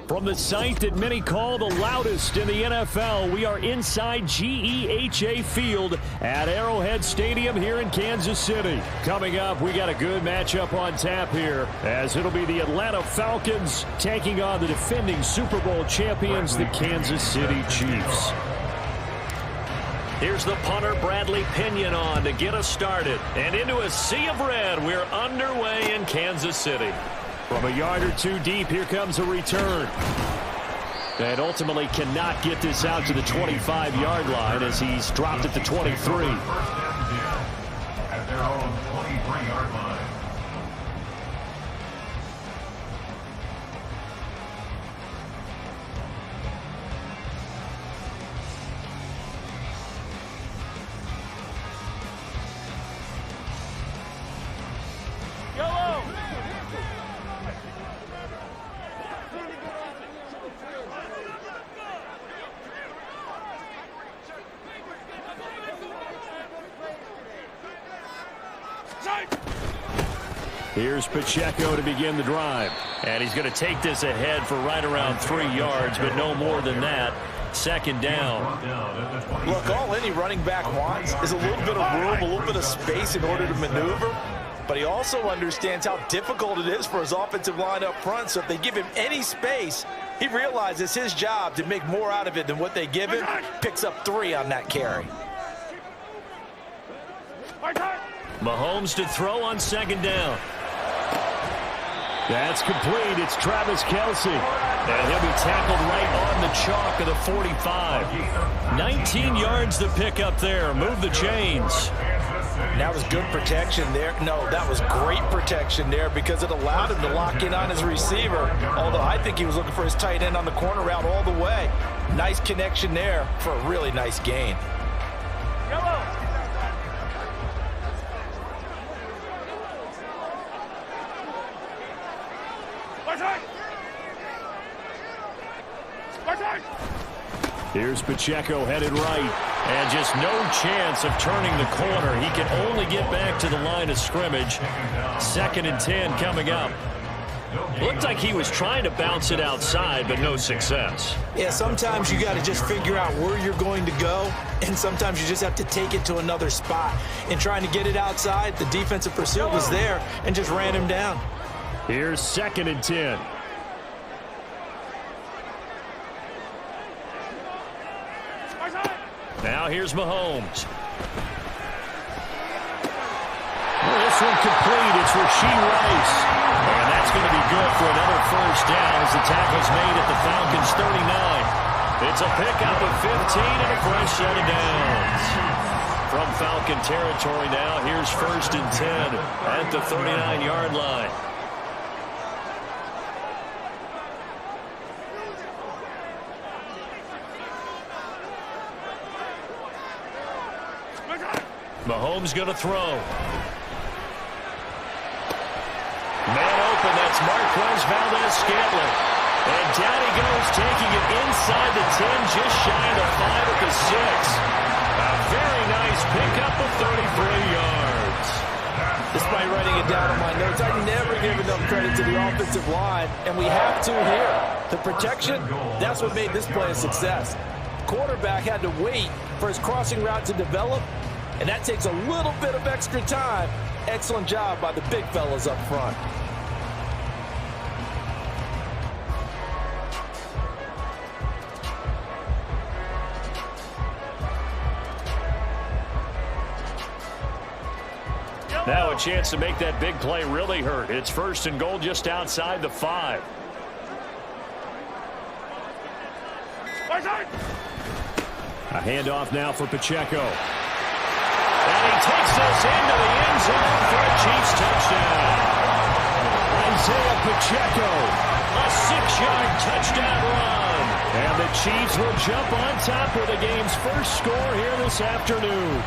From the site that many call the loudest in the NFL, we are inside GEHA Field at Arrowhead Stadium here in Kansas City. Coming up, we got a good matchup on tap here, as it'll be the Atlanta Falcons taking on the defending Super Bowl champions, the Kansas City Chiefs. Here's the punter, Bradley Pinion, on to get us started. And into a sea of red, we're underway in Kansas City. From a yard or two deep, here comes a return. And ultimately cannot get this out to the 25-yard line as he's dropped at the 23. At their own 23-yard line. Here's Pacheco to begin the drive. And he's going to take this ahead for right around 3 yards, but no more than that. Second down. Look, all any running back wants is a little bit of room, a little bit of space in order to maneuver. But he also understands how difficult it is for his offensive line up front. So if they give him any space, he realizes his job to make more out of it than what they give him. Picks up 3 on that carry. Mahomes to throw on second down. That's complete. It's Travis Kelce. And he'll be tackled right on the chalk of the 45. 19 yards to pick up there. Move the chains. That was good protection there. No, that was great protection there because it allowed him to lock in on his receiver. Although I think he was looking for his tight end on the corner route all the way. Nice connection there for a really nice gain. Here's Pacheco headed right, and just no chance of turning the corner. He can only get back to the line of scrimmage. 2nd and 10 coming up. Looked like he was trying to bounce it outside, but no success. Yeah, sometimes you got to just figure out where you're going to go, and sometimes you just have to take it to another spot. In trying to get it outside, the defensive pursuit was there and just ran him down. Here's 2nd and 10. Now here's Mahomes. This one complete. It's Rashee Rice. And that's going to be good for another first down as the tackle's made at the Falcons' 39. It's a pickup of 15 and a fresh set of downs. From Falcon territory now, here's 1st and 10 at the 39-yard line. Mahomes going to throw. Man open, that's Marquez Valdez-Scantling. And down he goes, taking it inside the 10, just shy of the 5 at the 6. A very nice pickup of 33 yards. Despite writing it down on my notes, I never give enough credit to the offensive line, and we have to here. The protection, that's what made this play a success. Quarterback had to wait for his crossing route to develop, and that takes a little bit of extra time. Excellent job by the big fellas up front. Now a chance to make that big play really hurt. It's 1st and goal just outside the 5. A handoff now for Pacheco. And he takes this into the end zone for a Chiefs touchdown. Isaiah Pacheco, a 6-yard touchdown run. And the Chiefs will jump on top with the game's first score here this afternoon.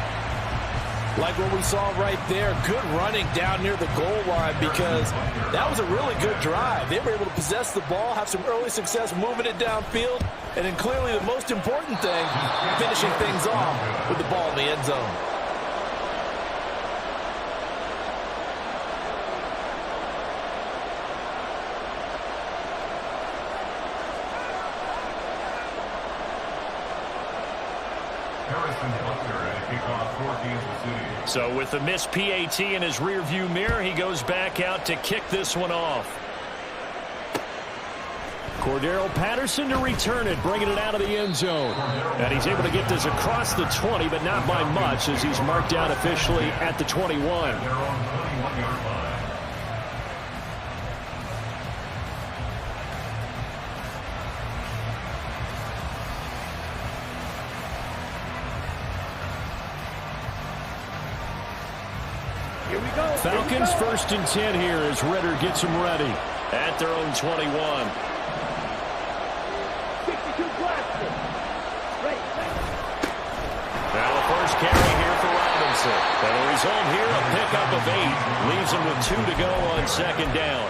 Like what we saw right there, good running down near the goal line because that was a really good drive. They were able to possess the ball, have some early success moving it downfield, and then clearly the most important thing, finishing things off with the ball in the end zone. So with the missed PAT in his rearview mirror, he goes back out to kick this one off. Cordero Patterson to return it, bringing it out of the end zone. And he's able to get this across the 20, but not by much, as he's marked out officially at the 21. Here we go. Falcons 1st and 10 here as Ritter gets them ready at their own 21. Now the first carry here for Robinson. And the result here, a pickup of 8. Leaves him with 2 to go on 2nd down.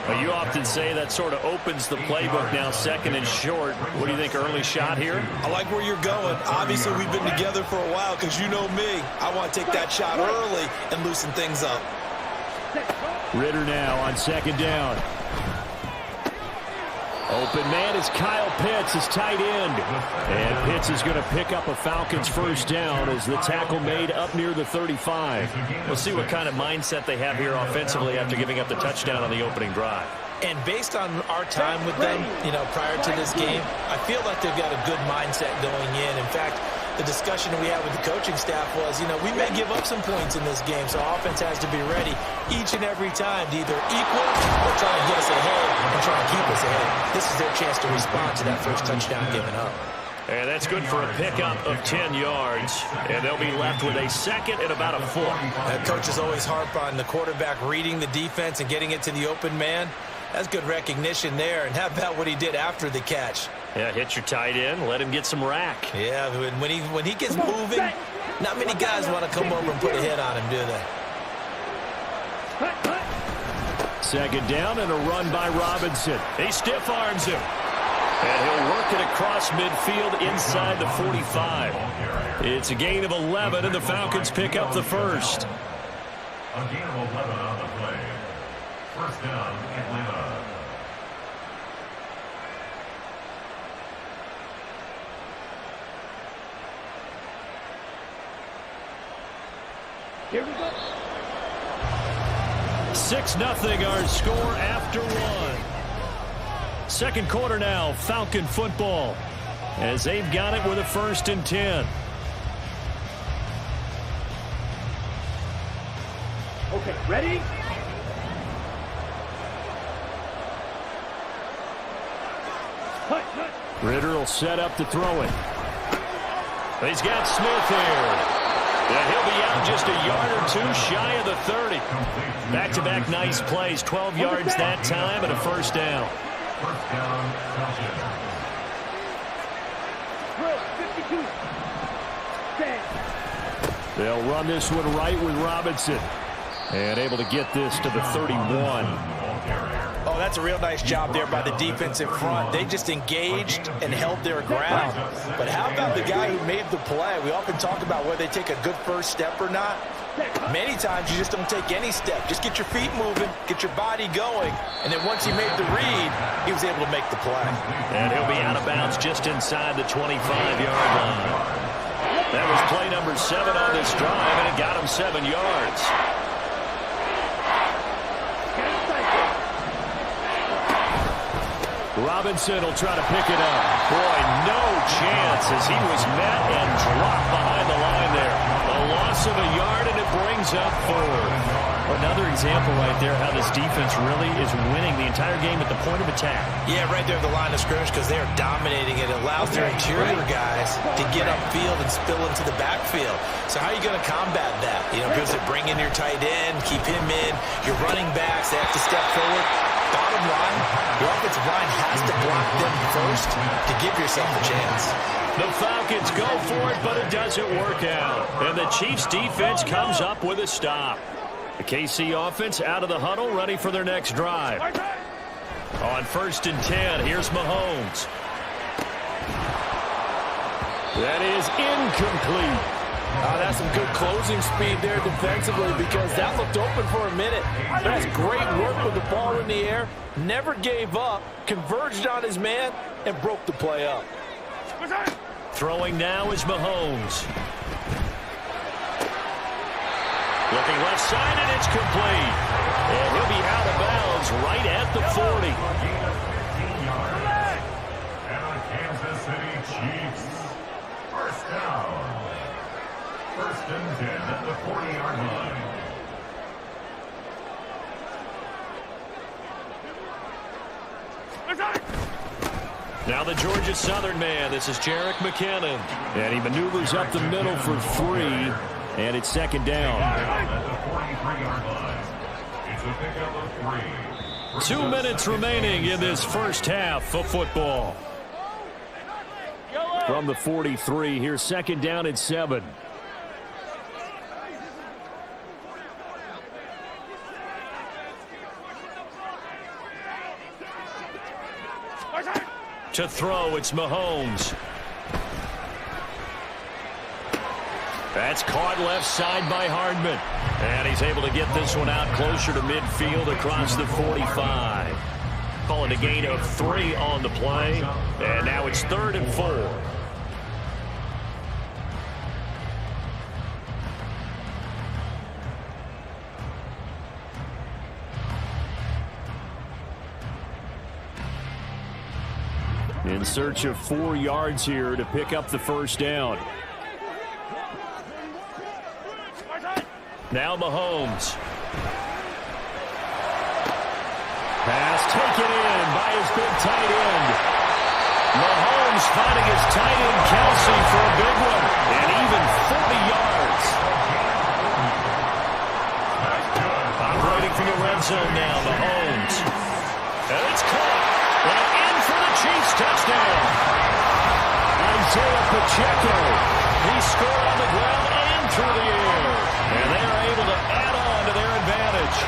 Well, you often say that sort of opens the playbook now, 2nd and short. What do you think, early shot here? I like where you're going. Obviously, we've been together for a while because you know me. I want to take that shot early and loosen things up. Ritter now on 2nd down. Open man is Kyle Pitts, his tight end. And Pitts is going to pick up a Falcons 1st down as the tackle made up near the 35. We'll see what kind of mindset they have here offensively after giving up the touchdown on the opening drive. And based on our time with them, prior to this game, I feel like they've got a good mindset going in. In fact, the discussion that we had with the coaching staff was, we may give up some points in this game, so offense has to be ready each and every time to either equal or try to get us ahead and try to keep us ahead. This is their chance to respond to that first touchdown given up. And that's good for a pickup of 10 yards. And they'll be left with a 2nd and about a foot. Coaches always harp on the quarterback reading the defense and getting it to the open man. That's good recognition there. And how about what he did after the catch? Yeah, hit your tight end, let him get some rack. Yeah, when he gets moving, not many guys want to come over and put a hit on him, do they? 2nd down and a run by Robinson. He stiff arms him. And he'll work it across midfield inside the 45. It's a gain of 11, and the Falcons pick up the 1st. A gain of 11 on the play. 1st down, Atlanta. Here we go. 6-0 our score after 1. 2nd quarter now, Falcon football, as they've got it with a 1st and 10. Okay, ready? Ritter will set up to throw it. He's got Smith here. And he'll be out just a yard or 2 shy of the 30. Back-to-back nice plays, 12 yards that time and a 1st down. 1st down, Falcons. 52. They'll run this one right with Robinson. And able to get this to the 31. Oh, that's a real nice job there by the defense in front. They just engaged and held their ground. But how about the guy who made the play? We often talk about whether they take a good first step or not. Many times you just don't take any step. Just get your feet moving, get your body going. And then once he made the read, he was able to make the play. And he'll be out of bounds just inside the 25-yard line. That was play number 7 on this drive, and it got him 7 yards. Robinson will try to pick it up. Boy, no chance as he was met and dropped behind the line there. A loss of a yard, and it brings up 4th. Another example right there how this defense really is winning the entire game at the point of attack. Yeah, right there at the line of scrimmage because they are dominating it. It allows their interior guys to get upfield and spill into the backfield. So how are you going to combat that? Because they bring in your tight end, keep him in. Your running backs, they have to step forward. Bottom line, your offensive line has to block them first to give yourself a chance. The Falcons go for it, but it doesn't work out. And the Chiefs defense comes up with a stop. The KC offense out of the huddle, ready for their next drive. On 1st and 10, here's Mahomes. That is incomplete. That's some good closing speed there defensively because that looked open for a minute. That's great work with the ball in the air. Never gave up, converged on his man, and broke the play up. Throwing now is Mahomes. Looking left side, and it's complete. And he'll be out of bounds right at the 40. And the Kansas City Chiefs. First down. First and 10 at the 40-yard line. Now the Georgia Southern man. This is Jerick McKinnon. And he maneuvers up the middle for 3. And it's second down. At the 43-yard line. It's a pickup of 3. 2 minutes remaining in this first half of football. From the 43, here's second down and 7. To throw, it's Mahomes. That's caught left side by Hardman. And he's able to get this one out closer to midfield across the 45. Call it a gain of 3 on the play. And now it's 3rd and 4. In search of 4 yards here to pick up the first down. Now Mahomes. Pass taken in by his big tight end. Mahomes finding his tight end Kelsey for a big one. And even 40 yards. Operating from the red zone now, Mahomes. And it's caught. And in for the Chiefs touchdown. Isaiah Pacheco. He scored on the ground and through the air. And they are able to add on to their advantage.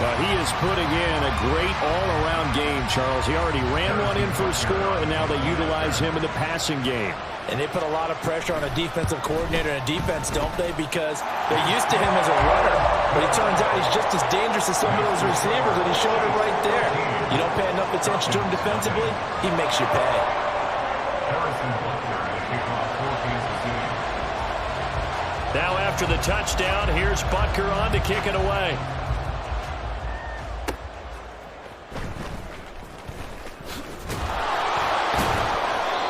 Well, he is putting in a great all-around game, Charles. He already ran one in for a score, and now they utilize him in the passing game. And they put a lot of pressure on a defensive coordinator and a defense, don't they? Because they're used to him as a runner. But it turns out he's just as dangerous as some of those receivers, and he showed it right there. You don't pay enough attention to him defensively, he makes you pay. Now after the touchdown, here's Butker on to kick it away.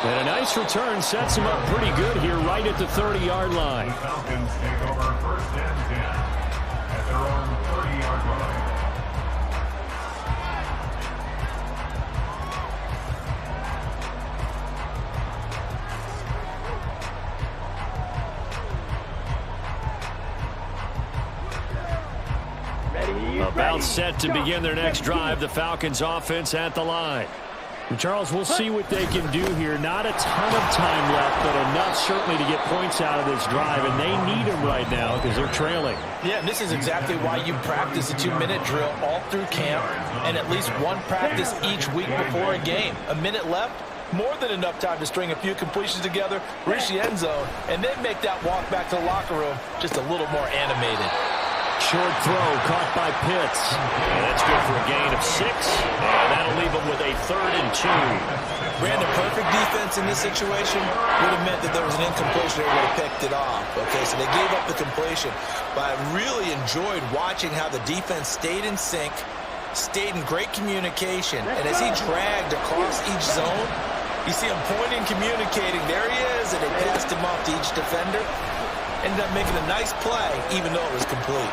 And a nice return sets him up pretty good here right at the 30-yard line. The Falcons take over first and 10 at their own 30-yard line. About set to begin their next drive, the Falcons offense at the line. And Charles, we'll see what they can do here. Not a ton of time left, but enough certainly to get points out of this drive, and they need them right now because they're trailing. Yeah, and this is exactly why you practice a 2-minute drill all through camp and at least one practice each week before a game. A minute left, more than enough time to string a few completions together, reach the end zone, and then make that walk back to the locker room just a little more animated. Short throw caught by Pitts. And that's good for a gain of 6. And that'll leave them with a 3rd and 2. Brandon, perfect defense in this situation would have meant that there was an incompletion. They would have picked it off. Okay, so they gave up the completion. But I really enjoyed watching how the defense stayed in sync, stayed in great communication. And as he dragged across each zone, you see him pointing, communicating. There he is, and they passed him off to each defender. Ended up making a nice play, even though it was complete.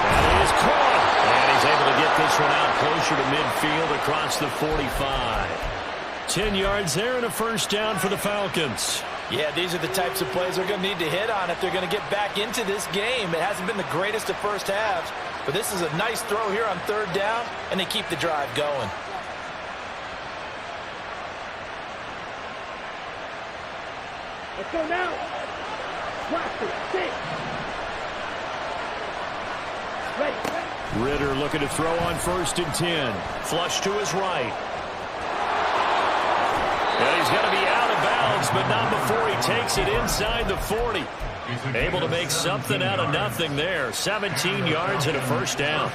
That is caught. And he's able to get this one out closer to midfield across the 45. 10 yards there and a first down for the Falcons. Yeah, these are the types of plays they're going to need to hit on if they're going to get back into this game. It hasn't been the greatest of first halves, but this is a nice throw here on 3rd down, and they keep the drive going. Let's go now. Ritter looking to throw on 1st and 10. Flush to his right. And he's going to be out of bounds, but not before he takes it inside the 40. Able to make something out of nothing there. 17 yards and a first down.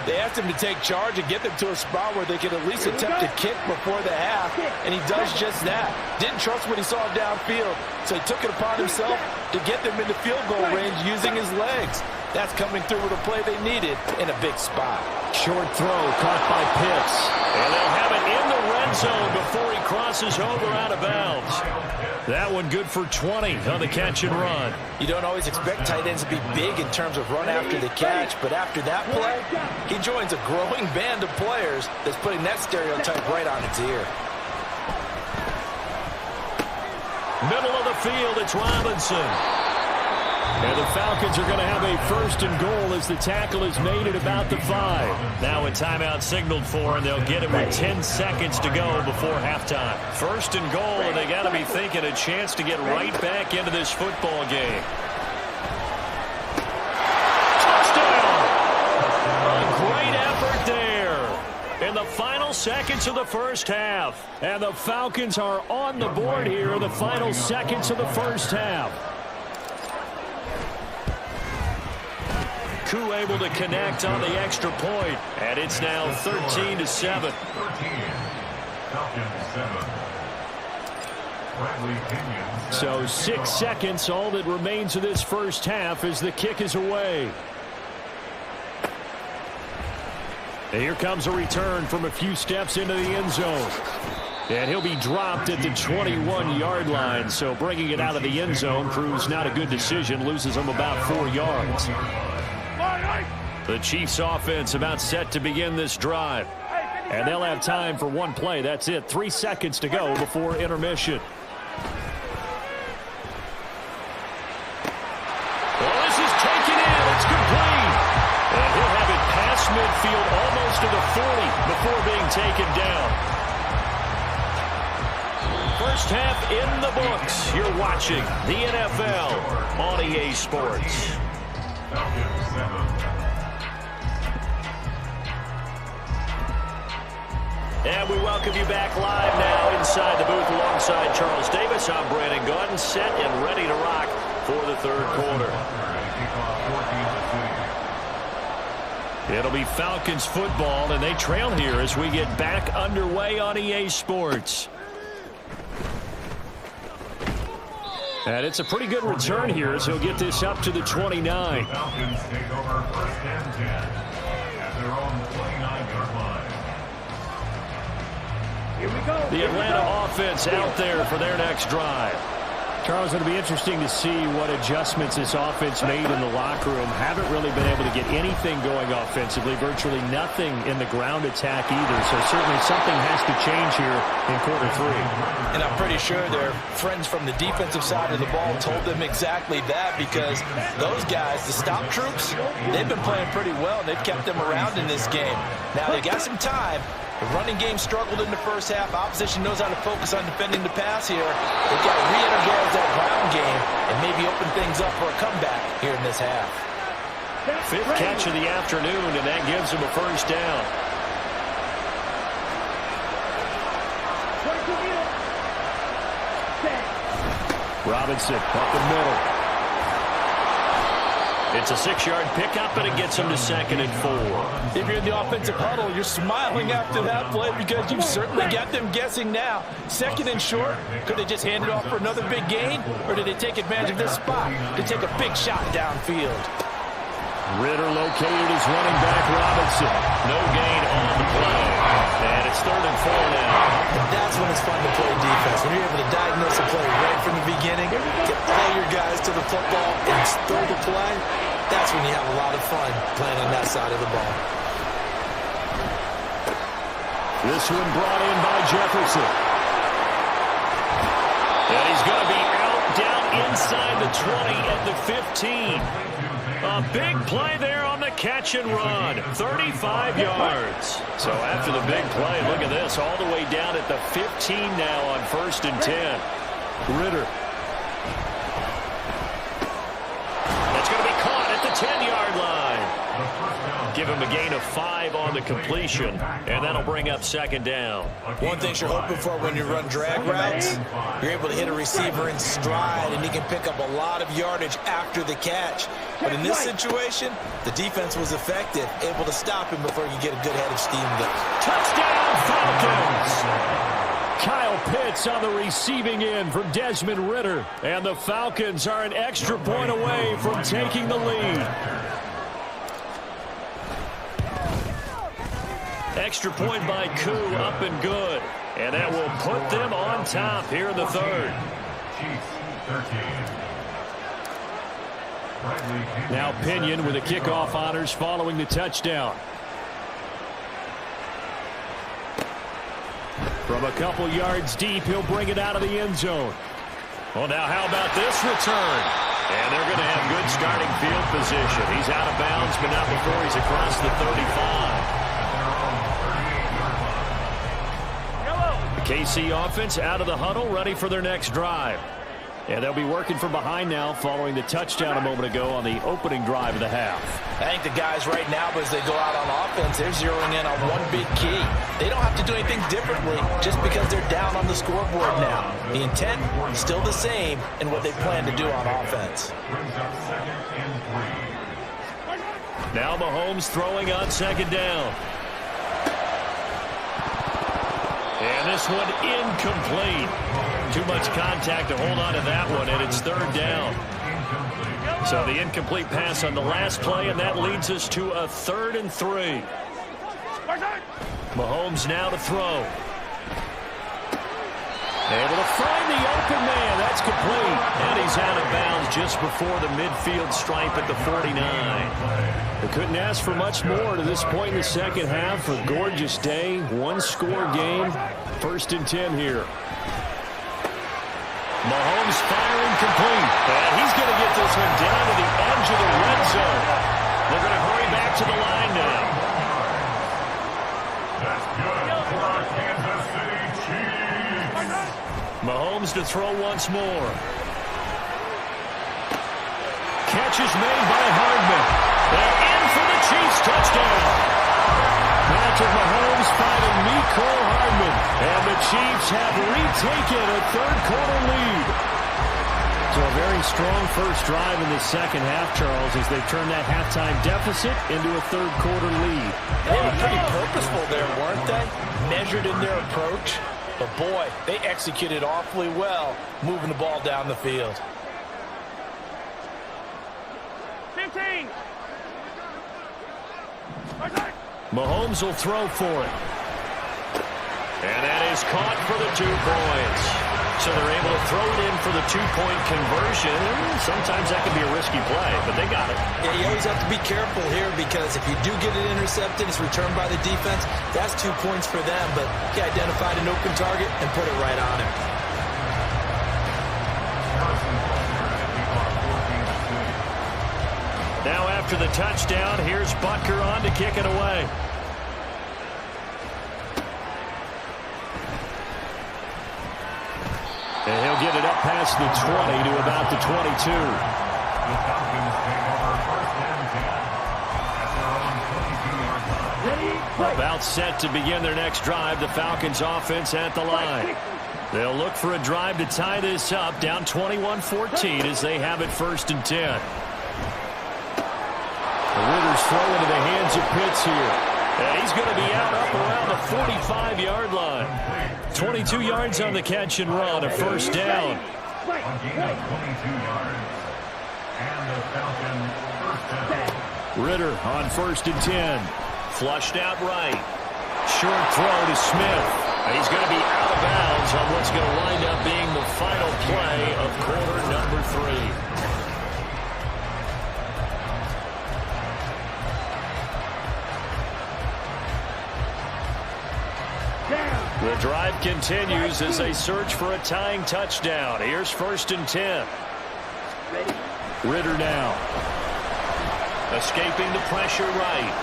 They asked him to take charge and get them to a spot where they could at least attempt a kick before the half, and he does just that. Didn't trust what he saw downfield, so he took it upon himself to get them into field goal range using his legs. That's coming through with a play they needed in a big spot. Short throw caught by Pitts. And they'll have it in the red zone before he crosses over out of bounds. That one good for 20 on the catch and run. You don't always expect tight ends to be big in terms of run after the catch, but after that play, he joins a growing band of players that's putting that stereotype right on its ear. Middle of the field, it's Robinson. And the Falcons are going to have a first and goal as the tackle is made at about the 5. Now a timeout signaled for, and they'll get it with 10 seconds to go before halftime. First and goal, and they got to be thinking a chance to get right back into this football game. Touchdown! A great effort there in the final seconds of the first half. And the Falcons are on the board here in the final seconds of the first half. Koo able to connect on the extra point, and it's now 13-7. So 6 seconds, all that remains of this first half as the kick is away. And here comes a return from a few steps into the end zone. And he'll be dropped at the 21-yard line, so bringing it out of the end zone proves not a good decision, loses him about 4 yards. The Chiefs offense about set to begin this drive. And they'll have time for one play. That's it. 3 seconds to go before intermission. Well, this is taken in. It's complete. And he'll have it past midfield almost to the 40 before being taken down. First half in the books. You're watching the NFL on EA Sports. And we welcome you back live now inside the booth alongside Charles Davis. I'm Brandon Gordon, set and ready to rock for the third quarter. It'll be Falcons football, and they trail here as we get back underway on EA Sports. And it's a pretty good return here as he'll get this up to the 29. Falcons take over first and 10 at their own 29-yard line. Here we go. The Atlanta offense out there for their next drive. Charles, it'll be interesting to see what adjustments this offense made in the locker room. Haven't really been able to get anything going offensively, virtually nothing in the ground attack either. So certainly something has to change here in quarter 3. And I'm pretty sure their friends from the defensive side of the ball told them exactly that, because those guys, the stop troops, they've been playing pretty well, and they've kept them around in this game. Now they got some time. The running game struggled in the first half. Opposition knows how to focus on defending the pass here. They've got to re-energize that ground game and maybe open things up for a comeback here in this half. 5th catch of the afternoon, and that gives him a first down. Robinson up the middle. It's a 6-yard pickup, and it gets him to 2nd and 4. If you're in the offensive huddle, you're smiling after that play because you've certainly got them guessing now. 2nd and short, could they just hand it off for another big gain, or did they take advantage of this spot to take a big shot downfield? Ritter located his running back, Robinson. No gain on the play. And it's 3rd and 4 now. And that's when it's fun to play defense. When you're able to diagnose a play right from the beginning, get all your guys to the football and throw the play, that's when you have a lot of fun playing on that side of the ball. This one brought in by Jefferson. And he's going to be out down inside the 20 at the 15. A big play there on the catch and run. 35 yards. So after the big play, look at this. All the way down at the 15 now on 1st and 10. Ritter. That's going to be caught at the 10-yard line. Give him a gain of 5 on the completion, and that'll bring up second down. One thing you're hoping for when you run drag routes, you're able to hit a receiver in stride, and he can pick up a lot of yardage after the catch. But in this situation, the defense was effective, able to stop him before you get a good head of steam there. Touchdown, Falcons! Kyle Pitts on the receiving end from Desmond Ridder. And the Falcons are an extra point away from taking the lead. Extra point by Koo, up and good. And that will put them on top here in the third. Now Pinion with the kickoff honors following the touchdown. From a couple yards deep, he'll bring it out of the end zone. Well, now how about this return? And they're going to have good starting field position. He's out of bounds, but not before he's across the 35. The KC offense out of the huddle, ready for their next drive. And they'll be working from behind now following the touchdown a moment ago on the opening drive of the half. I think the guys right now, as they go out on offense, they're zeroing in on one big key. They don't have to do anything differently just because they're down on the scoreboard now. The intent is still the same in what they plan to do on offense. Now Mahomes throwing on second down. And this one incomplete. Too much contact to hold on to that one, and it's third down. So the incomplete pass on the last play, and that leads us to a 3rd and 3. Mahomes now to throw. Able to find the open man. That's complete. And he's out of bounds just before the midfield stripe at the 49. They couldn't ask for much more to this point in the second half. A gorgeous day, one-score game. 1st and 10 here. Mahomes firing complete. And he's going to get this one down to the edge of the red zone. They're going to hurry back to the line now. That's good for our Kansas City Chiefs. Mahomes to throw once more. Catch is made by Hardman. And in for the Chiefs touchdown. Patrick Mahomes finding Mecole Hardman. And the Chiefs have retaken a third-quarter lead. So a very strong first drive in the second half, Charles, as they've turned that halftime deficit into a third-quarter lead. They were pretty purposeful there, weren't they? Measured in their approach. But, boy, they executed awfully well moving the ball down the field. 15. Mahomes will throw for it. And that is caught for the 2 points. So they're able to throw it in for the 2-point conversion. Sometimes that can be a risky play, but they got it. Yeah, you always have to be careful here because if you do get it intercepted, it's returned by the defense. That's 2 points for them, but he identified an open target and put it right on him. Now after the touchdown, here's Butker on to kick it away. And he'll get it up past the 20 to about the 22. About set to begin their next drive. The Falcons offense at the line. They'll look for a drive to tie this up, down 21-14 as they have it 1st and 10. The Ridder's throw into the hands of Pitts here. And he's going to be out up around the 45-yard line. 22 yards on the catch and run, a first down. Ridder on 1st and 10. Flushed out right. Short throw to Smith. He's going to be out of bounds on what's going to wind up being the final play of quarter number 3. The drive continues as they search for a tying touchdown. Here's 1st and 10. Ridder now. Escaping the pressure right.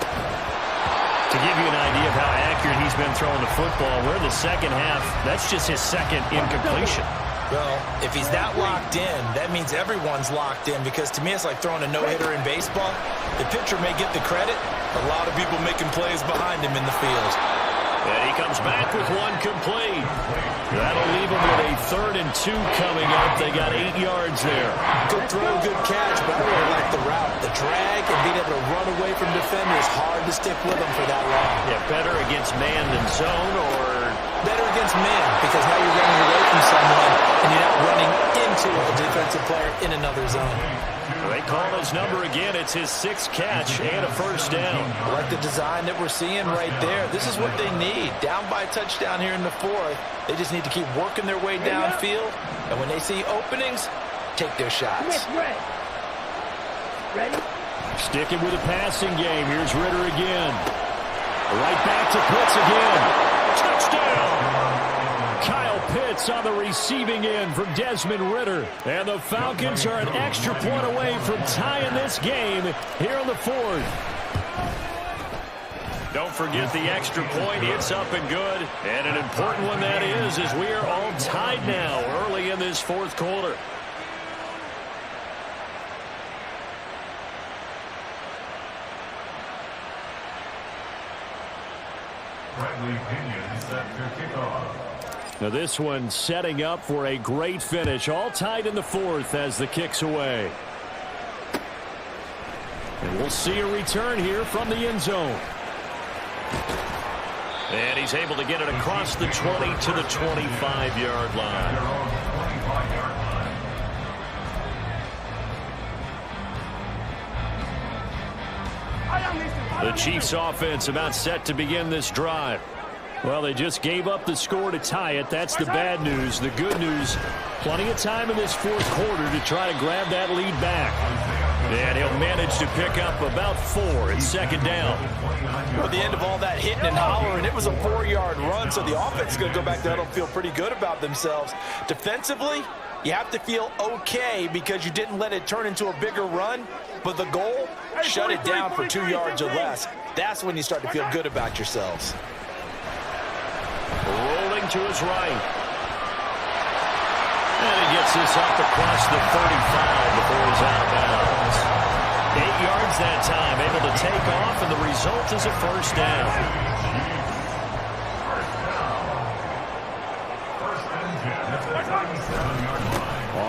To give you an idea of how accurate he's been throwing the football, we're in the second half. That's just his 2nd incompletion. Well, if he's that locked in, that means everyone's locked in, because to me it's like throwing a no-hitter in baseball. The pitcher may get the credit, a lot of people making plays behind him in the field. And he comes back with one complete. That'll leave him with a 3rd and 2 coming up. They got 8 yards there. Good throw, good catch, but I really like the route. The drag and being able to run away from defenders, hard to stick with them for that long. Yeah, better against man than zone, or better against man, because now you're running away from someone and you're not running into a defensive player in another zone. They call his number again. It's his 6th catch and a 1st down. I like the design that we're seeing right there. This is what they need. Down by a touchdown here in the 4th. They just need to keep working their way downfield. And when they see openings, take their shots. Ready? Sticking with the passing game. Here's Ritter again. Right back to Pitts again. Touchdown! Kyle Pitts on the receiving end from Desmond Ritter. And the Falcons are an extra point away from tying this game here in the 4th. Don't forget the extra point. It's up and good. And an important one that is, as we are all tied now early in this 4th quarter. Bradley Pinion set to kick off. Now this one setting up for a great finish. All tied in the 4th as the kick's away. And we'll see a return here from the end zone. And he's able to get it across the 20 to the 25-yard line. The Chiefs offense about set to begin this drive. Well, they just gave up the score to tie it. That's the bad news. The good news, plenty of time in this 4th quarter to try to grab that lead back. And he'll manage to pick up about 4 at 2nd down. At the end of all that hitting and hollering, it was a 4-yard run, so the offense is going to go back there and feel pretty good about themselves. Defensively, you have to feel okay because you didn't let it turn into a bigger run, but the goal, shut it down for 2 yards or less. That's when you start to feel good about yourselves. Rolling to his right. And he gets this up across the 35 before he's out of bounds. 8 yards that time, able to take off, and the result is a 1st down.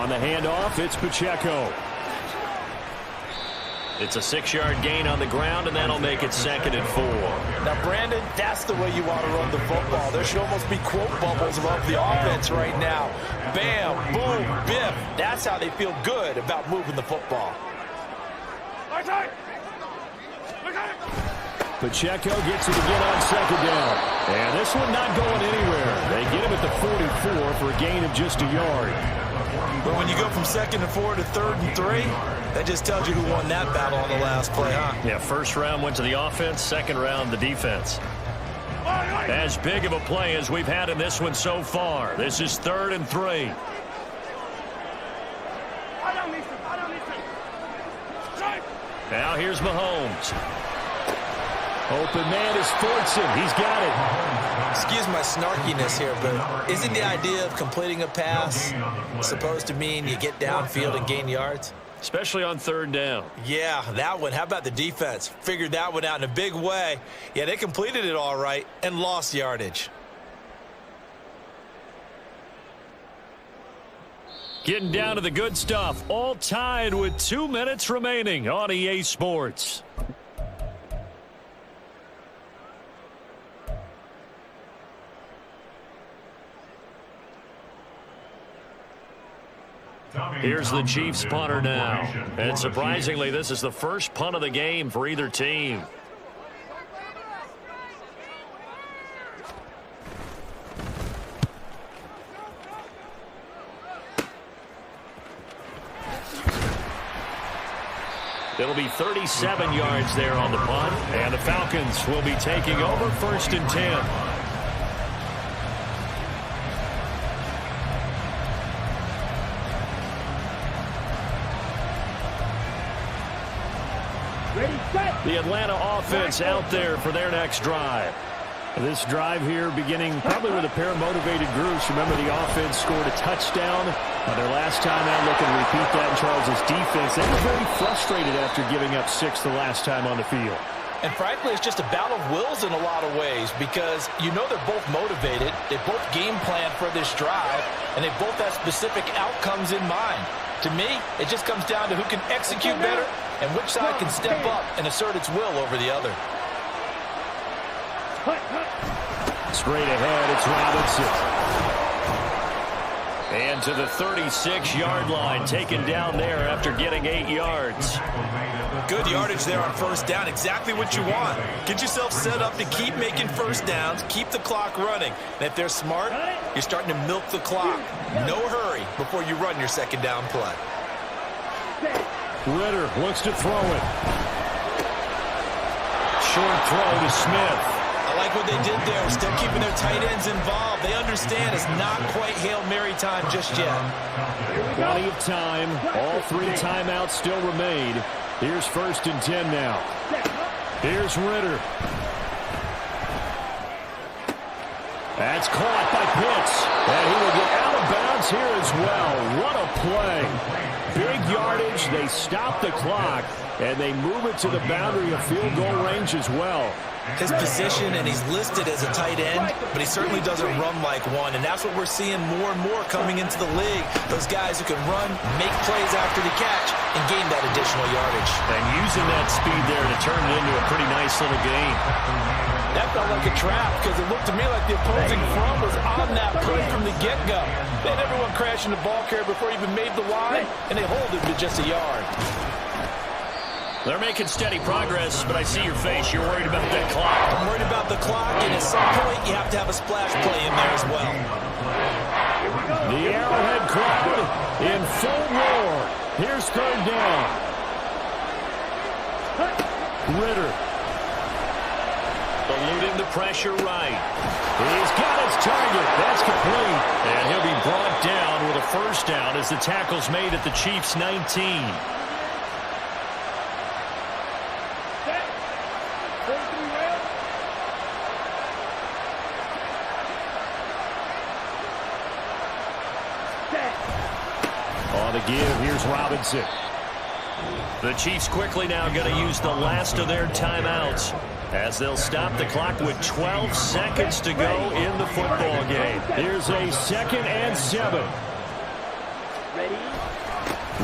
On the handoff, it's Pacheco. It's a 6-yard gain on the ground, and that'll make it 2nd and 4. Now, Brandon, that's the way you want to run the football. There should almost be quote bubbles above the offense right now. Bam, boom, biff. That's how they feel good about moving the football. Pacheco gets it again on 2nd down. And this one not going anywhere. They get him at the 44 for a gain of just a yard. But when you go from 2nd and 4 to 3rd and 3, that just tells you who won that battle on the last play, huh? Yeah, 1st round went to the offense, 2nd round the defense. As big of a play as we've had in this one so far. This is 3rd and 3. Now here's Mahomes. Open man is Fortson. He's got it. Excuse my snarkiness here, but isn't the idea of completing a pass supposed to mean you get downfield and gain yards? Especially on 3rd down. Yeah, that one. How about the defense? Figured that one out in a big way. Yeah, they completed it all right and lost yardage. Getting down to the good stuff. All tied with 2 minutes remaining on EA Sports. Here's the Chiefs punter now. And surprisingly, this is the first punt of the game for either team. It'll be 37 yards there on the punt. And the Falcons will be taking over 1st and 10. The Atlanta offense out there for their next drive. This drive here beginning probably with a pair of motivated groups. Remember, the offense scored a touchdown their last time out. Looking to repeat that in Charles' defense. They were very frustrated after giving up 6 the last time on the field. And frankly, it's just a battle of wills in a lot of ways because you know they're both motivated. They both game plan for this drive, and they both have specific outcomes in mind. To me, it just comes down to who can execute better and which side can step up and assert its will over the other. Straight ahead, it's Robinson. And to the 36-yard line, taken down there after getting 8 yards. Good yardage there on first down. Exactly what you want. Get yourself set up to keep making first downs, keep the clock running. And if they're smart, you're starting to milk the clock. No hurry before you run your second down play. Ritter looks to throw it. Short throw to Smith. I like what they did there, still keeping their tight ends involved. They understand it's not quite Hail Mary time just yet. Plenty of time. All 3 timeouts still remain. Here's 1st and 10 now. Here's Ritter. That's caught by Pitts. And he will get out of bounds here as well. What a play. Big yardage. They stop the clock, and they move it to the boundary of field goal range as well. His position, and he's listed as a tight end, but he certainly doesn't run like one, and that's what we're seeing more and more coming into the league. Those guys who can run, make plays after the catch, and gain that additional yardage. And using that speed there to turn it into a pretty nice little game. That felt like a trap because it looked to me like the opposing front was on that play from the get-go. They had everyone crashing the ball carrier before he even made the line, and they hold him to just a yard. They're making steady progress, but I see your face. You're worried about that clock. I'm worried about the clock, and at some point, you have to have a splash play in there as well. The Arrowhead crowd in full roar. Here's 3rd down. Ritter. Eluding the pressure right. He's got his target. That's complete. And he'll be brought down with a 1st down as the tackle's made at the Chiefs' 19. On the give, here's Robinson. The Chiefs quickly now going to use the last of their timeouts as they'll stop the clock with 12 seconds to go in the football game. Here's a 2nd and 7.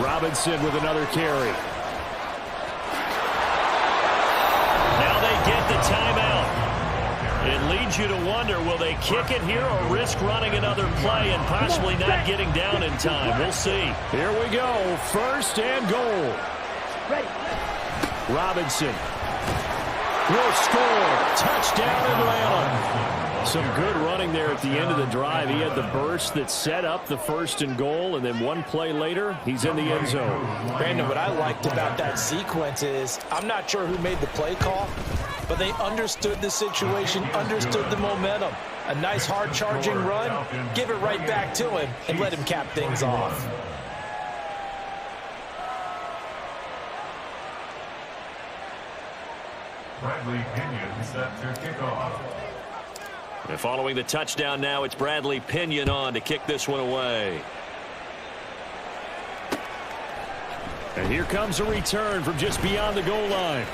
Robinson with another carry. Now they get the timeout. It leads you to wonder, will they kick it here or risk running another play and possibly not getting down in time? We'll see. Here we go. 1st and goal. Robinson will score. Touchdown Atlanta. Some good running there at the end of the drive. He had the burst that set up the 1st and goal, and then one play later, he's in the end zone. Brandon, what I liked about that sequence is I'm not sure who made the play call, but they understood the situation, understood the momentum. A nice hard-charging run, give it right back to him, and let him cap things off. Bradley Pinion set to kick off. And following the touchdown now, it's Bradley Pinion on to kick this one away. And here comes a return from just beyond the goal line.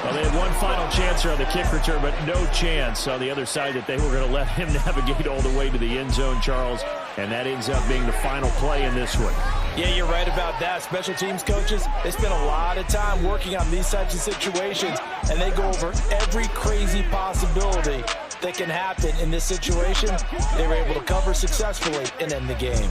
Well, they had one final chance here on the kick return, but no chance on the other side that they were going to let him navigate all the way to the end zone, Charles. And that ends up being the final play in this one. Yeah, you're right about that. Special teams coaches, they spend a lot of time working on these types of situations, and they go over every crazy possibility that can happen in this situation. They were able to cover successfully and end the game.